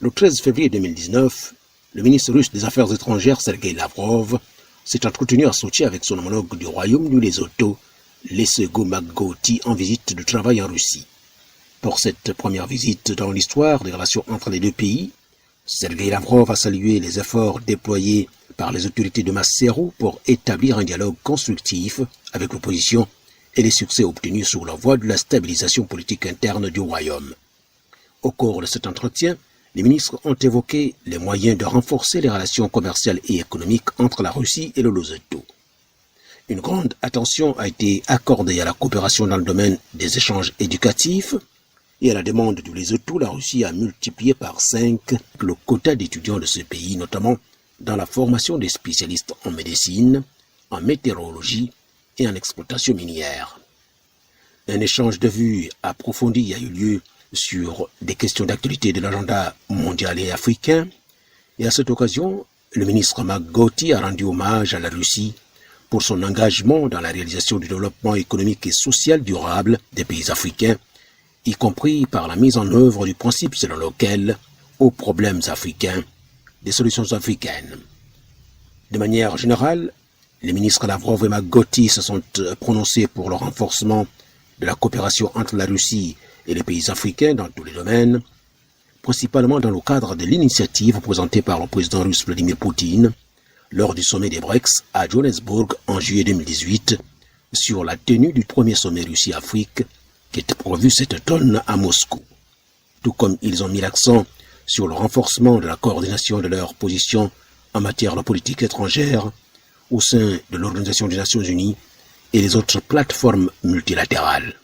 Le 13 février 2019, le ministre russe des Affaires étrangères Sergueï Lavrov s'est entretenu à Sochi avec son homologue du royaume du Lesotho, Lesego Magoti, en visite de travail en Russie. Pour cette première visite dans l'histoire des relations entre les deux pays, Sergueï Lavrov a salué les efforts déployés par les autorités de Maseru pour établir un dialogue constructif avec l'opposition et les succès obtenus sur la voie de la stabilisation politique interne du royaume. Au cours de cet entretien, les ministres ont évoqué les moyens de renforcer les relations commerciales et économiques entre la Russie et le Lesotho. Une grande attention a été accordée à la coopération dans le domaine des échanges éducatifs et à la demande du Lesotho. La Russie a multiplié par 5 le quota d'étudiants de ce pays, notamment dans la formation des spécialistes en médecine, en météorologie et en exploitation minière. Un échange de vues approfondi a eu lieu sur des questions d'actualité de l'agenda mondial et africain, et à cette occasion, le ministre Magoti a rendu hommage à la Russie pour son engagement dans la réalisation du développement économique et social durable des pays africains, y compris par la mise en œuvre du principe selon lequel, aux problèmes africains, des solutions africaines. De manière générale, les ministres Lavrov et Magoti se sont prononcés pour le renforcement de la coopération entre la Russie et les pays africains dans tous les domaines, principalement dans le cadre de l'initiative présentée par le président russe Vladimir Poutine lors du sommet des BRICS à Johannesburg en juillet 2018 sur la tenue du premier sommet Russie-Afrique qui était prévu cet automne à Moscou. Tout comme ils ont mis l'accent sur le renforcement de la coordination de leurs positions en matière de politique étrangère au sein de l'Organisation des Nations Unies et les autres plateformes multilatérales.